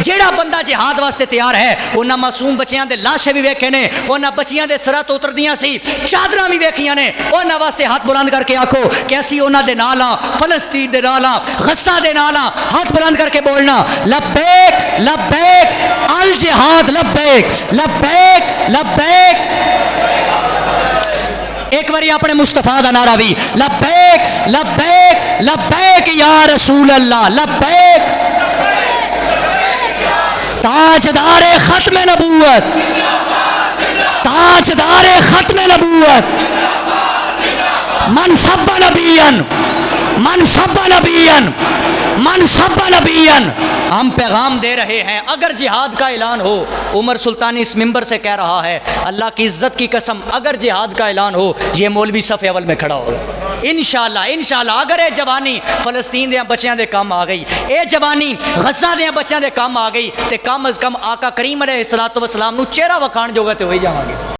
جیڑا بندہ جہاد واسطے تیار ہے انہاں معصوم بچیاں دے لاشیں بھی ویکھے نے، انہاں بچیاں دے سراں تو اتردیاں سی چادراں بھی ویکھیاں نے، انہاں واسطے ہاتھ بلند کر کے آکھو کہ اسی انہاں دے نال ہاں، فلسطین دے نال ہاں، غزہ دے نال ہاں، ہاتھ بلند کر کے بولنا لبیک لبیک الجہاد لبیک لبیک لبیک، ایک باری اپنے مصطفیٰ دا نعرہ بھی لبیک لبیک لبیک یا رسول اللہ لبیک، تاجدار ختم نبوت، تاجدار ختم نبوت، من سب نبیًا من سب نبیًا من سب نبیًا، ہم پیغام دے رہے ہیں اگر جہاد کا اعلان ہو، عمر سلطانی اس منبر سے کہہ رہا ہے اللہ کی عزت کی قسم اگر جہاد کا اعلان ہو یہ مولوی صف اول میں کھڑا ہوگا انشاءاللہ اگر اے جوانی فلسطین دے بچیاں دے کام آ گئی، اے جوانی غزہ دے بچیاں دے کام آ گئی تے کم از کم آقا کریم علیہ الصلوۃ والسلام نو چہرہ وکھان جوگا تے ہوئی جاواں گے۔